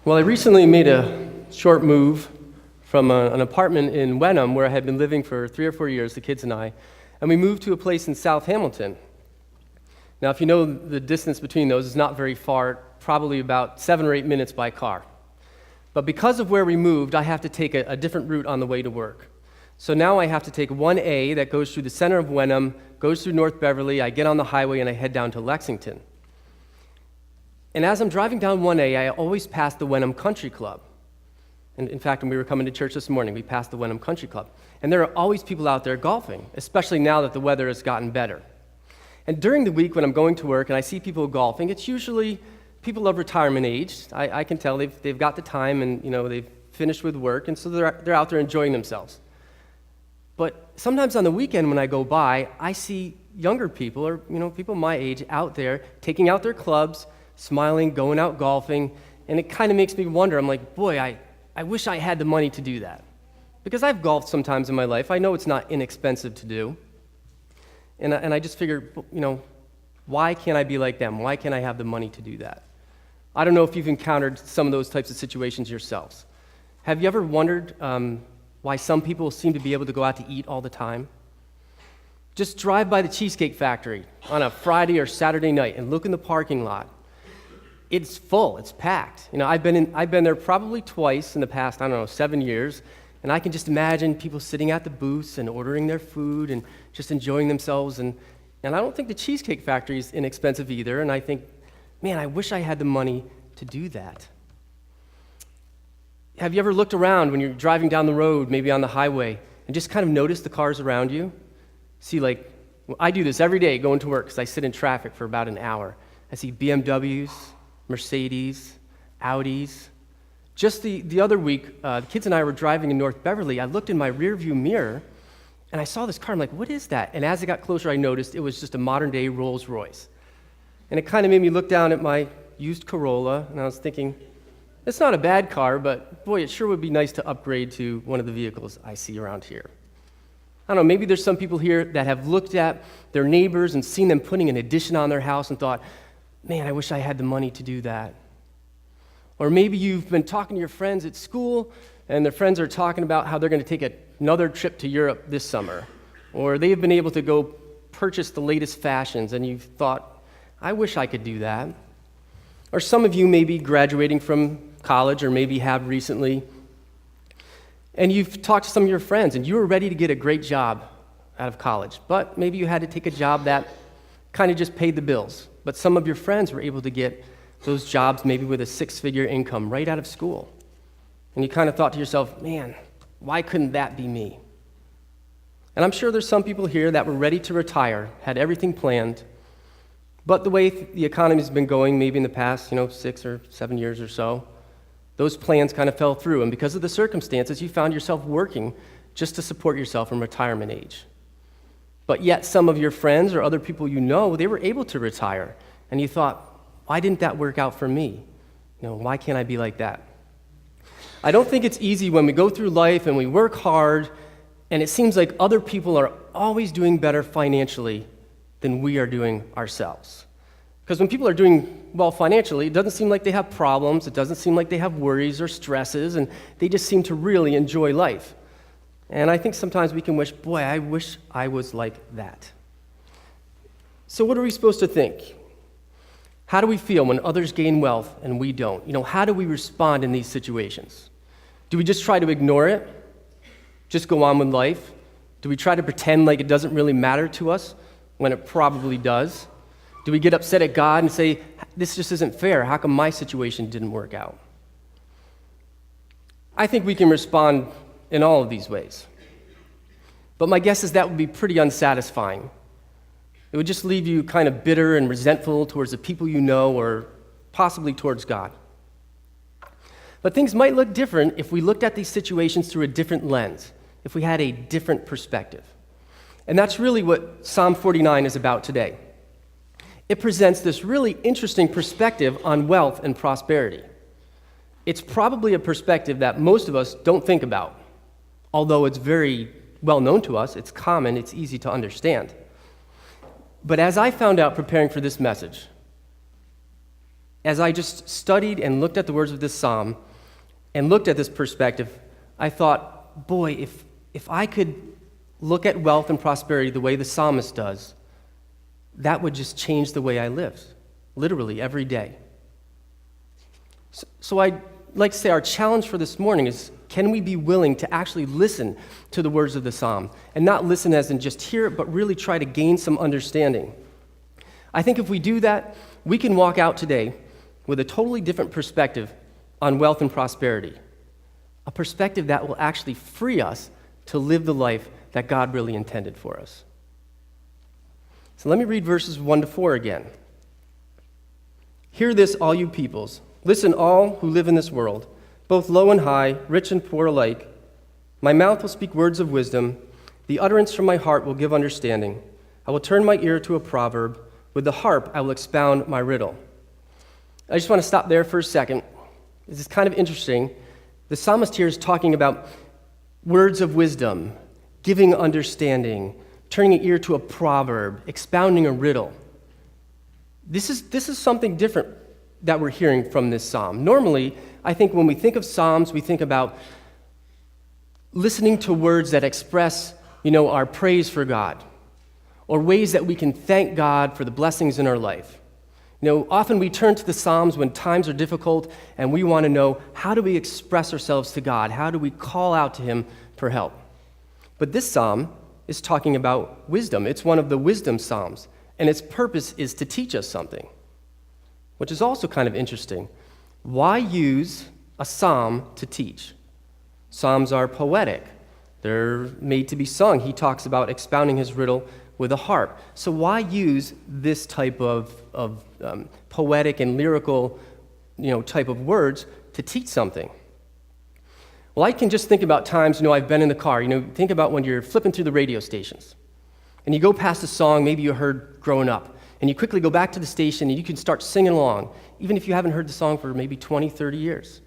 Well, I recently made a short move from an apartment in Wenham where I had been living for 3 or 4 years, the kids and we moved to a place in South Hamilton. Now, if you know the distance between those, it's not very far, probably about 7 or 8 minutes by car. But because of where we moved, I have to take a different route on the way to work. So now I have to take 1A that goes through the center of Wenham, goes through North Beverly, I get on the highway, and I head down to Lexington. And as I'm driving down 1A, I always pass the Wenham Country Club. And in fact, when we were coming to church this morning, we passed the Wenham Country Club. And there are always people out there golfing, especially now that the weather has gotten better. And during the week when I'm going to work and I see people golfing, it's usually people of retirement age. I can tell they've got the time and they've finished with work, and so they're out there enjoying themselves. But sometimes on the weekend when I go by, I see younger people or people my age out there taking out their clubs, smiling, going out golfing, and it kind of makes me wonder. I'm like, boy, I wish I had the money to do that. Because I've golfed sometimes in my life. I know it's not inexpensive to do. And I just figure, why can't I be like them? Why can't I have the money to do that? I don't know if you've encountered some of those types of situations yourselves. Have you ever wondered why some people seem to be able to go out to eat all the time? Just drive by the Cheesecake Factory on a Friday or Saturday night and look in the parking lot. It's full, it's packed. I've been there probably twice in the past, 7 years, and I can just imagine people sitting at the booths and ordering their food and just enjoying themselves. And I don't think the Cheesecake Factory is inexpensive either, and I think, man, I wish I had the money to do that. Have you ever looked around when you're driving down the road, maybe on the highway, and just kind of noticed the cars around you? See, I do this every day going to work because I sit in traffic for about an hour. I see BMWs, Mercedes, Audis. Just the other week, the kids and I were driving in North Beverly. I looked in my rearview mirror, and I saw this car. I'm like, what is that? And as I got closer, I noticed it was just a modern-day Rolls Royce. And it kind of made me look down at my used Corolla, and I was thinking, it's not a bad car, but boy, it sure would be nice to upgrade to one of the vehicles I see around here. I don't know, maybe there's some people here that have looked at their neighbors and seen them putting an addition on their house and thought, man, I wish I had the money to do that. Or maybe you've been talking to your friends at school, and their friends are talking about how they're going to take another trip to Europe this summer. Or they've been able to go purchase the latest fashions, and you've thought, I wish I could do that. Or some of you may be graduating from college, or maybe have recently, and you've talked to some of your friends, and you were ready to get a great job out of college, but maybe you had to take a job that kind of just paid the bills. But some of your friends were able to get those jobs maybe with a 6-figure income right out of school. And you kind of thought to yourself, man, why couldn't that be me? And I'm sure there's some people here that were ready to retire, had everything planned, but the way the economy's been going maybe in the past, 6 or 7 years or so, those plans kind of fell through. And because of the circumstances, you found yourself working just to support yourself from retirement age. But yet some of your friends or other people they were able to retire. And you thought, why didn't that work out for me? Why can't I be like that? I don't think it's easy when we go through life and we work hard, and it seems like other people are always doing better financially than we are doing ourselves. Because when people are doing well financially, it doesn't seem like they have problems, it doesn't seem like they have worries or stresses, and they just seem to really enjoy life. And I think sometimes we can wish, boy, I wish I was like that. So what are we supposed to think? How do we feel when others gain wealth and we don't? How do we respond in these situations? Do we just try to ignore it? Just go on with life? Do we try to pretend like it doesn't really matter to us when it probably does? Do we get upset at God and say, this just isn't fair? How come my situation didn't work out? I think we can respond in all of these ways. But my guess is that would be pretty unsatisfying. It would just leave you kind of bitter and resentful towards the people you know, or possibly towards God. But things might look different if we looked at these situations through a different lens, if we had a different perspective. And that's really what Psalm 49 is about today. It presents this really interesting perspective on wealth and prosperity. It's probably a perspective that most of us don't think about. Although it's very well known to us, it's common, it's easy to understand. But as I found out preparing for this message, as I just studied and looked at the words of this psalm and looked at this perspective, I thought, boy, if I could look at wealth and prosperity the way the psalmist does, that would just change the way I live, literally every day. So I'd like to say our challenge for this morning is, can we be willing to actually listen to the words of the psalm and not listen as in just hear it, but really try to gain some understanding? I think if we do that, we can walk out today with a totally different perspective on wealth and prosperity, a perspective that will actually free us to live the life that God really intended for us. So let me read verses 1-4 again. Hear this, all you peoples. Listen, all who live in this world, both low and high, rich and poor alike. My mouth will speak words of wisdom. The utterance from my heart will give understanding. I will turn my ear to a proverb. With the harp, I will expound my riddle. I just want to stop there for a second. This is kind of interesting. The psalmist here is talking about words of wisdom, giving understanding, turning an ear to a proverb, expounding a riddle. This is something different that we're hearing from this psalm. Normally, I think when we think of psalms, we think about listening to words that express, our praise for God, or ways that we can thank God for the blessings in our life. Often we turn to the Psalms when times are difficult and we want to know, how do we express ourselves to God? How do we call out to Him for help? But this psalm is talking about wisdom. It's one of the wisdom psalms, and its purpose is to teach us something, which is also kind of interesting. Why use a psalm to teach? Psalms are poetic. They're made to be sung. He talks about expounding his riddle with a harp. So why use this type of poetic and lyrical, type of words to teach something? Well, I can just think about times, I've been in the car. Think about when you're flipping through the radio stations, and you go past a song maybe you heard growing up, and you quickly go back to the station and you can start singing along, even if you haven't heard the song for maybe 20, 30 years.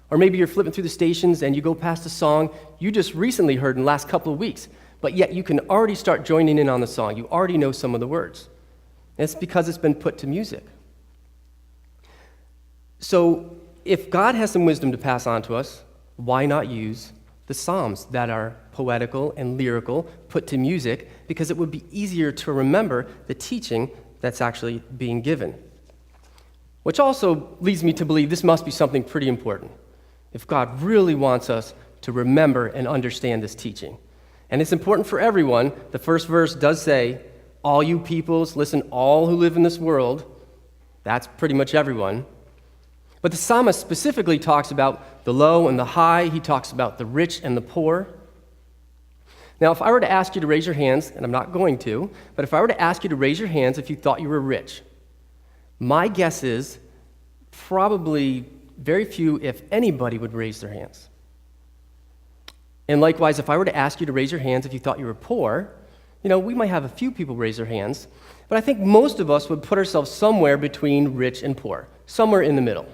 Or maybe you're flipping through the stations and you go past a song you just recently heard in the last couple of weeks, but yet you can already start joining in on the song. You already know some of the words. And it's because it's been put to music. So if God has some wisdom to pass on to us, why not use the Psalms that are poetical and lyrical, put to music, because it would be easier to remember the teaching that's actually being given. Which also leads me to believe this must be something pretty important, if God really wants us to remember and understand this teaching. And it's important for everyone. The first verse does say, all you peoples, listen, all who live in this world. That's pretty much everyone. But the psalmist specifically talks about the low and the high. He talks about the rich and the poor. Now, if I were to ask you to raise your hands, and I'm not going to, but if I were to ask you to raise your hands if you thought you were rich, my guess is probably very few, if anybody, would raise their hands. And likewise, if I were to ask you to raise your hands if you thought you were poor, we might have a few people raise their hands, but I think most of us would put ourselves somewhere between rich and poor, somewhere in the middle.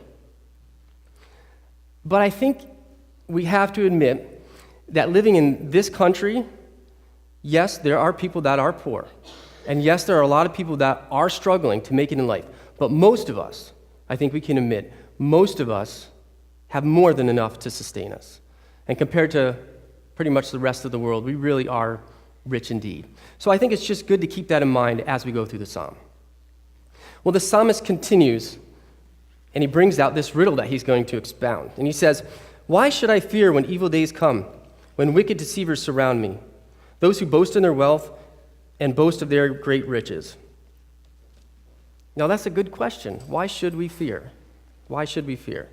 But I think we have to admit that living in this country, yes, there are people that are poor. And yes, there are a lot of people that are struggling to make it in life. But most of us, I think we can admit, most of us have more than enough to sustain us. And compared to pretty much the rest of the world, we really are rich indeed. So I think it's just good to keep that in mind as we go through the psalm. Well, the psalmist continues, and he brings out this riddle that he's going to expound. And he says, "Why should I fear when evil days come, when wicked deceivers surround me, those who boast in their wealth and boast of their great riches?" Now, that's a good question. Why should we fear? Why should we fear?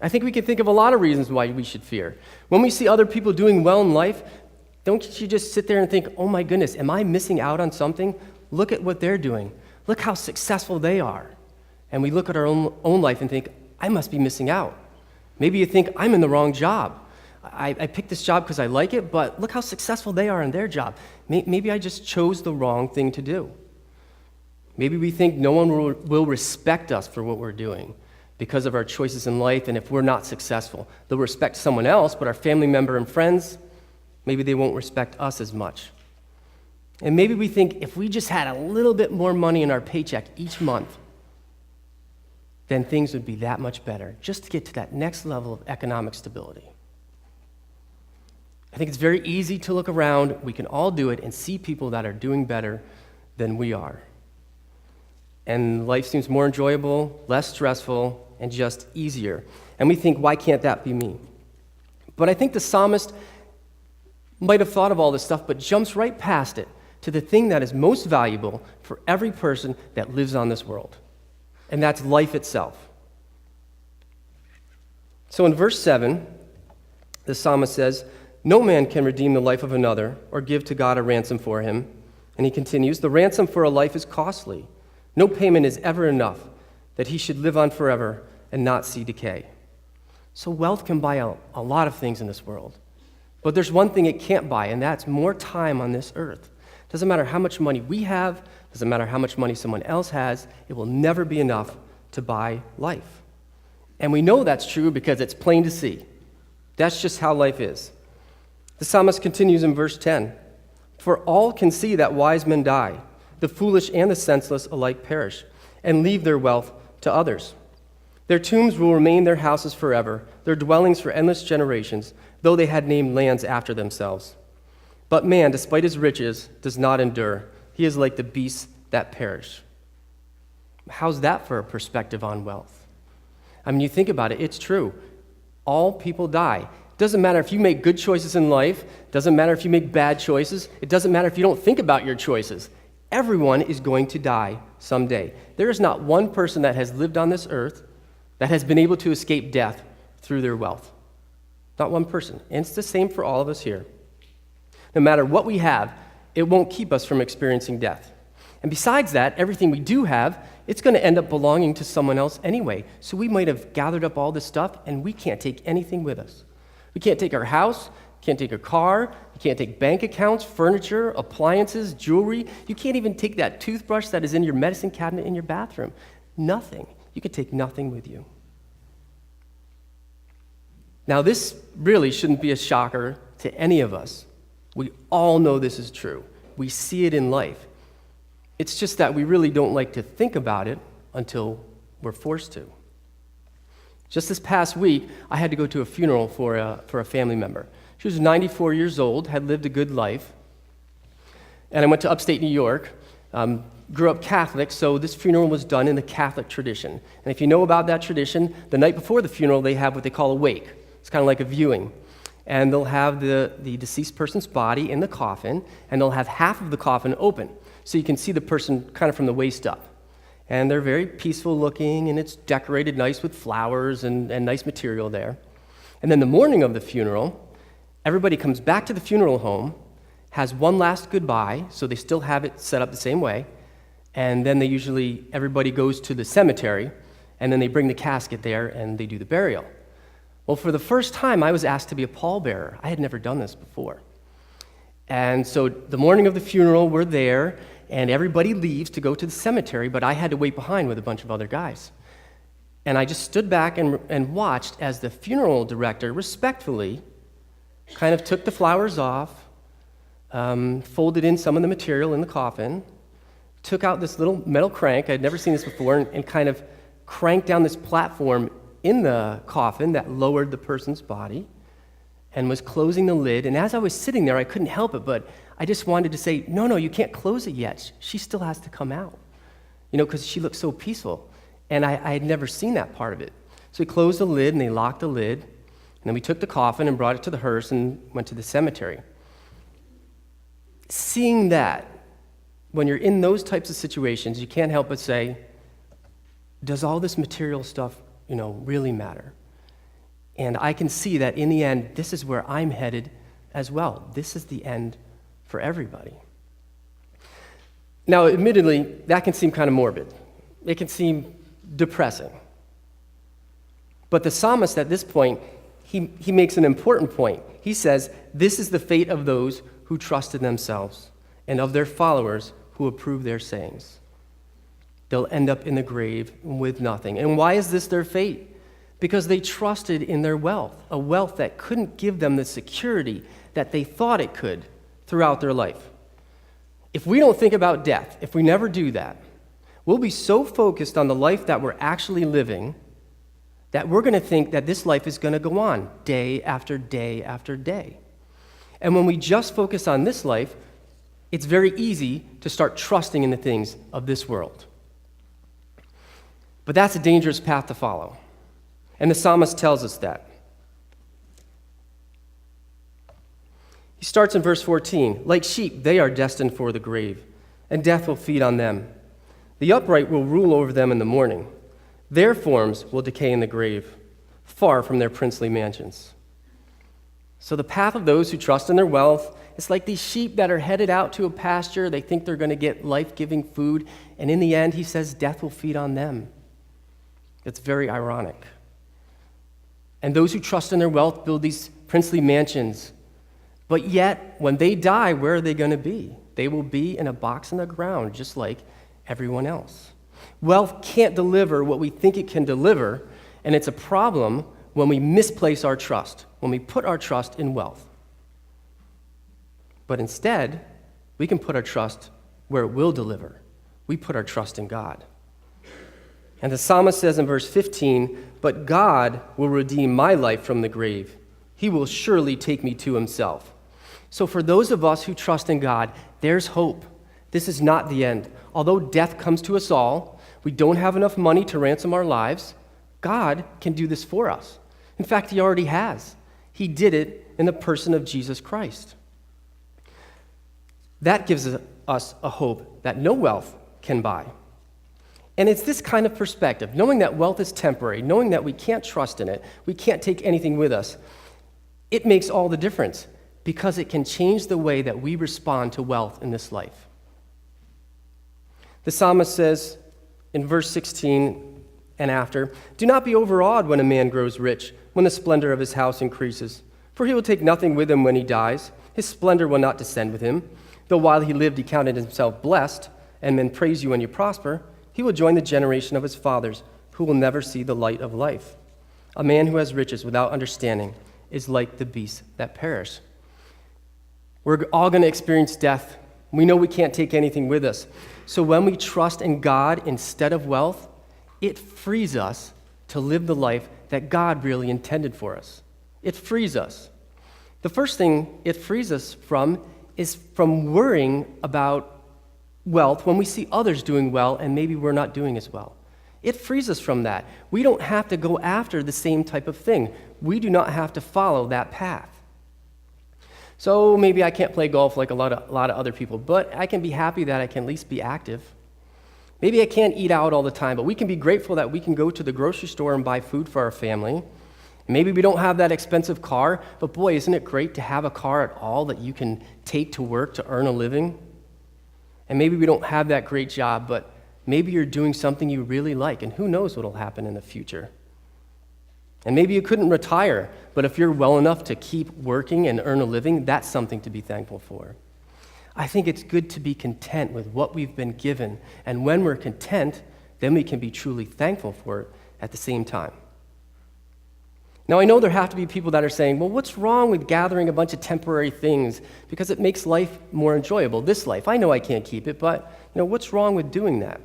I think we can think of a lot of reasons why we should fear. When we see other people doing well in life, don't you just sit there and think, oh my goodness, am I missing out on something? Look at what they're doing. Look how successful they are. And we look at our own life and think, I must be missing out. Maybe you think, I'm in the wrong job. I picked this job because I like it, but look how successful they are in their job. Maybe I just chose the wrong thing to do. Maybe we think no one will respect us for what we're doing because of our choices in life, and if we're not successful. They'll respect someone else, but our family member and friends, maybe they won't respect us as much. And maybe we think if we just had a little bit more money in our paycheck each month, then things would be that much better, just to get to that next level of economic stability. I think it's very easy to look around, we can all do it, and see people that are doing better than we are. And life seems more enjoyable, less stressful, and just easier. And we think, why can't that be me? But I think the psalmist might have thought of all this stuff, but jumps right past it to the thing that is most valuable for every person that lives on this world, and that's life itself. So in verse 7, the psalmist says, "No man can redeem the life of another or give to God a ransom for him." And he continues, "The ransom for a life is costly. No payment is ever enough that he should live on forever and not see decay." So wealth can buy a lot of things in this world. But there's one thing it can't buy, and that's more time on this earth. Doesn't matter how much money we have, doesn't matter how much money someone else has, it will never be enough to buy life. And we know that's true because it's plain to see. That's just how life is. The psalmist continues in verse 10, "For all can see that wise men die, the foolish and the senseless alike perish, and leave their wealth to others. Their tombs will remain their houses forever, their dwellings for endless generations, though they had named lands after themselves. But man, despite his riches, does not endure. He is like the beasts that perish." How's that for a perspective on wealth? I mean, you think about it, it's true. All people die. Doesn't matter if you make good choices in life, doesn't matter if you make bad choices, it doesn't matter if you don't think about your choices. Everyone is going to die someday. There is not one person that has lived on this earth that has been able to escape death through their wealth. Not one person. And it's the same for all of us here. No matter what we have, it won't keep us from experiencing death. And besides that, everything we do have, it's going to end up belonging to someone else anyway. So we might have gathered up all this stuff, and we can't take anything with us. We can't take our house, can't take a car, you can't take bank accounts, furniture, appliances, jewelry. You can't even take that toothbrush that is in your medicine cabinet in your bathroom. Nothing. You can take nothing with you. Now, this really shouldn't be a shocker to any of us. We all know this is true. We see it in life. It's just that we really don't like to think about it until we're forced to. Just this past week, I had to go to a funeral for a family member. She was 94 years old, had lived a good life, and I went to upstate New York, grew up Catholic, so this funeral was done in the Catholic tradition. And if you know about that tradition, the night before the funeral, they have what they call a wake. It's kind of like a viewing. And they'll have the deceased person's body in the coffin, and they'll have half of the coffin open, so you can see the person kind of from the waist up. And they're very peaceful looking, and it's decorated nice with flowers and nice material there. And then the morning of the funeral, everybody comes back to the funeral home, has one last goodbye, so they still have it set up the same way, and then everybody goes to the cemetery, and then they bring the casket there, and they do the burial. Well, for the first time, I was asked to be a pallbearer. I had never done this before. And so the morning of the funeral, we're there, and everybody leaves to go to the cemetery, but I had to wait behind with a bunch of other guys. And I just stood back and watched as the funeral director respectfully kind of took the flowers off, folded in some of the material in the coffin, took out this little metal crank, I'd never seen this before, and kind of cranked down this platform in the coffin that lowered the person's body and was closing the lid. And as I was sitting there, I couldn't help it, but I just wanted to say, no, you can't close it yet. She still has to come out, because she looked so peaceful. And I had never seen that part of it. So we closed the lid, and they locked the lid, and then we took the coffin and brought it to the hearse and went to the cemetery. Seeing that, when you're in those types of situations, you can't help but say, does all this material stuff really matter? And I can see that in the end, this is where I'm headed as well. This is the end for everybody. Now, admittedly, that can seem kind of morbid. It can seem depressing. But the psalmist at this point, he makes an important point. He says, this is the fate of those who trust in themselves and of their followers who approve their sayings. They'll end up in the grave with nothing. And why is this their fate? Because they trusted in their wealth, a wealth that couldn't give them the security that they thought it could throughout their life. If we don't think about death, if we never do that, We'll be so focused on the life that we're actually living that we're going to think that this life is going to go on day after day after day. And when we just focus on this life, it's very easy to start trusting in the things of this world. But that's a dangerous path to follow. And the psalmist tells us that. He starts in verse 14. Like sheep, they are destined for the grave, and death will feed on them. The upright will rule over them in the morning. Their forms will decay in the grave, far from their princely mansions. So the path of those who trust in their wealth is like these sheep that are headed out to a pasture. They think they're going to get life-giving food, and in the end, he says, death will feed on them. It's very ironic. And those who trust in their wealth build these princely mansions. But yet, when they die, where are they going to be? They will be in a box in the ground, just like everyone else. Wealth can't deliver what we think it can deliver, and it's a problem when we misplace our trust, when we put our trust in wealth. But instead, we can put our trust where it will deliver. We put our trust in God. And the psalmist says in verse 15, "But God will redeem my life from the grave. He will surely take me to himself." So for those of us who trust in God, there's hope. This is not the end. Although death comes to us all, we don't have enough money to ransom our lives, God can do this for us. In fact, he already has. He did it in the person of Jesus Christ. That gives us a hope that no wealth can buy. And it's this kind of perspective, knowing that wealth is temporary, knowing that we can't trust in it, we can't take anything with us, it makes all the difference because it can change the way that we respond to wealth in this life. The psalmist says in verse 16 and after, "Do not be overawed when a man grows rich, when the splendor of his house increases. For he will take nothing with him when he dies. His splendor will not descend with him. Though while he lived he counted himself blessed, and men praise you when you prosper, he will join the generation of his fathers, who will never see the light of life. A man who has riches without understanding is like the beasts that perish." We're all going to experience death. We know we can't take anything with us. So when we trust in God instead of wealth, it frees us to live the life that God really intended for us. It frees us. The first thing it frees us from is from worrying about wealth when we see others doing well and maybe we're not doing as well. It frees us from that. We don't have to go after the same type of thing. We do not have to follow that path. So maybe I can't play golf like a lot of other people, but I can be happy that I can at least be active. Maybe I can't eat out all the time, but we can be grateful that we can go to the grocery store and buy food for our family. Maybe we don't have that expensive car, but boy, isn't it great to have a car at all that you can take to work to earn a living? And maybe we don't have that great job, but maybe you're doing something you really like, and who knows what will happen in the future. And maybe you couldn't retire, but if you're well enough to keep working and earn a living, that's something to be thankful for. I think it's good to be content with what we've been given, and when we're content, then we can be truly thankful for it at the same time. Now, I know there have to be people that are saying, well, what's wrong with gathering a bunch of temporary things because it makes life more enjoyable, this life. I know I can't keep it, but what's wrong with doing that?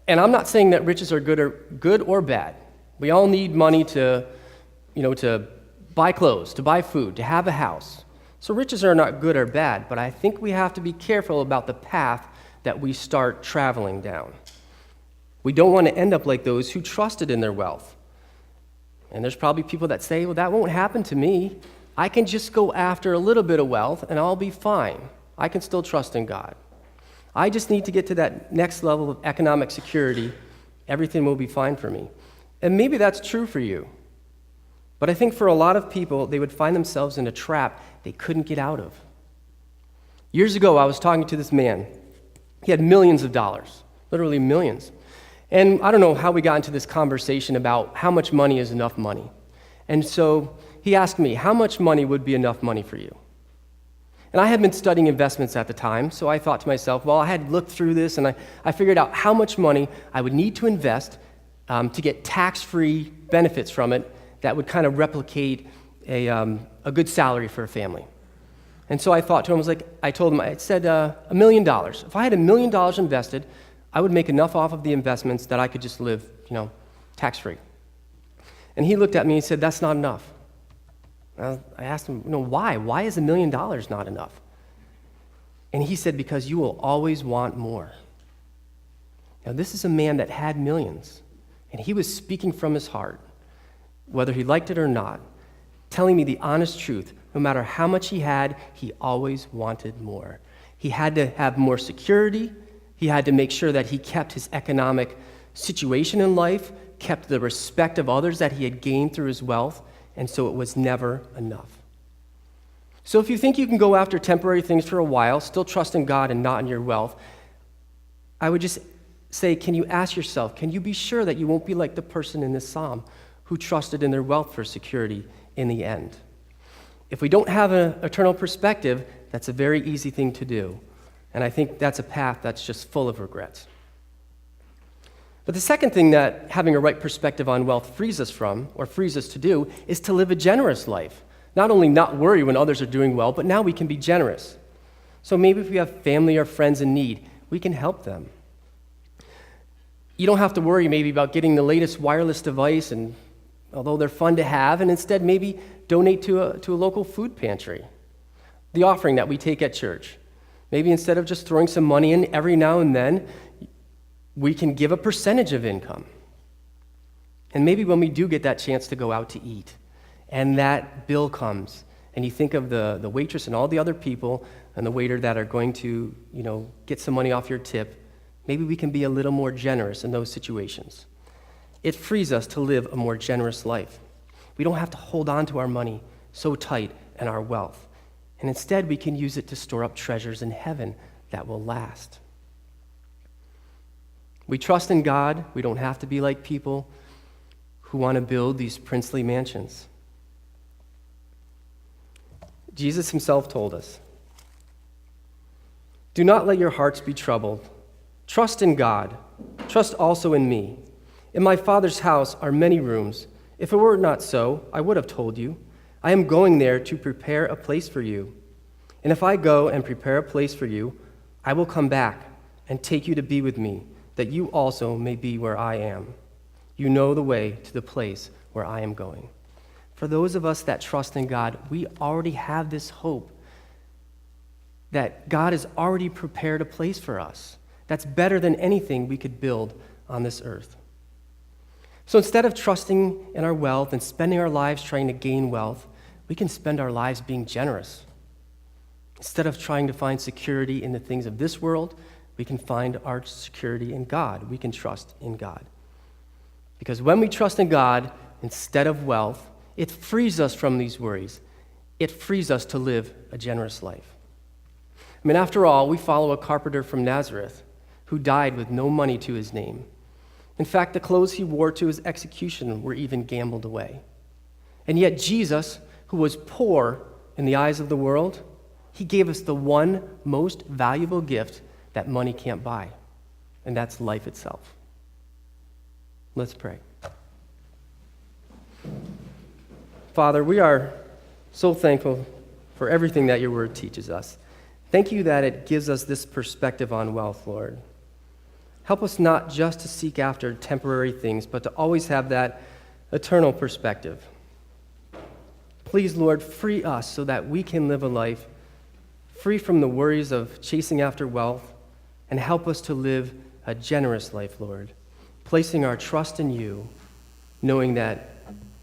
And I'm not saying that riches are good or bad. We all need money to buy clothes, to buy food, to have a house. So riches are not good or bad, but I think we have to be careful about the path that we start traveling down. We don't want to end up like those who trusted in their wealth. And there's probably people that say, well, that won't happen to me. I can just go after a little bit of wealth and I'll be fine. I can still trust in God. I just need to get to that next level of economic security. Everything will be fine for me. And maybe that's true for you. But I think for a lot of people, they would find themselves in a trap they couldn't get out of. Years ago, I was talking to this man. He had millions of dollars, literally millions. And I don't know how we got into this conversation about how much money is enough money. And so he asked me, how much money would be enough money for you? And I had been studying investments at the time, so I thought to myself, well, I had looked through this, and I figured out how much money I would need to invest to get tax-free benefits from it that would kind of replicate a good salary for a family. And so I thought to him, I told him, I said $1 million. If I had $1 million invested, I would make enough off of the investments that I could just live, tax-free. And he looked at me and said, that's not enough. I asked him, why? Why is $1 million not enough? And he said, because you will always want more. Now, this is a man that had millions, and he was speaking from his heart, whether he liked it or not, telling me the honest truth. No matter how much he had, he always wanted more. He had to have more security. He had to make sure that he kept his economic situation in life, kept the respect of others that he had gained through his wealth, and so it was never enough. So if you think you can go after temporary things for a while, still trust in God and not in your wealth, I would just say, can you ask yourself, can you be sure that you won't be like the person in this psalm who trusted in their wealth for security in the end? If we don't have an eternal perspective, that's a very easy thing to do. And I think that's a path that's just full of regrets. But the second thing that having a right perspective on wealth frees us from, or frees us to do, is to live a generous life. Not only not worry when others are doing well, but now we can be generous. So maybe if we have family or friends in need, we can help them. You don't have to worry maybe about getting the latest wireless device, and although they're fun to have, and instead maybe donate to a local food pantry. The offering that we take at church. Maybe instead of just throwing some money in every now and then, we can give a percentage of income. And maybe when we do get that chance to go out to eat, and that bill comes, and you think of the waitress and all the other people and the waiter that are going to, get some money off your tip, maybe we can be a little more generous in those situations. It frees us to live a more generous life. We don't have to hold on to our money so tight and our wealth. And instead, we can use it to store up treasures in heaven that will last. We trust in God. We don't have to be like people who want to build these princely mansions. Jesus himself told us, "Do not let your hearts be troubled. Trust in God. Trust also in me. In my Father's house are many rooms. If it were not so, I would have told you. I am going there to prepare a place for you. And if I go and prepare a place for you, I will come back and take you to be with me, that you also may be where I am. You know the way to the place where I am going." For those of us that trust in God, we already have this hope that God has already prepared a place for us that's better than anything we could build on this earth. So instead of trusting in our wealth and spending our lives trying to gain wealth, we can spend our lives being generous. Instead of trying to find security in the things of this world, we can find our security in God. We can trust in God. Because when we trust in God instead of wealth, it frees us from these worries. It frees us to live a generous life. After all, we follow a carpenter from Nazareth who died with no money to his name. In fact, the clothes he wore to his execution were even gambled away. And yet Jesus, who was poor in the eyes of the world, he gave us the one most valuable gift that money can't buy, and that's life itself. Let's pray. Father, we are so thankful for everything that your word teaches us. Thank you that it gives us this perspective on wealth, Lord. Help us not just to seek after temporary things, but to always have that eternal perspective. Please, Lord, free us so that we can live a life free from the worries of chasing after wealth, and help us to live a generous life, Lord, placing our trust in you, knowing that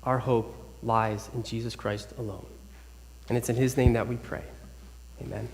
our hope lies in Jesus Christ alone. And it's in his name that we pray. Amen.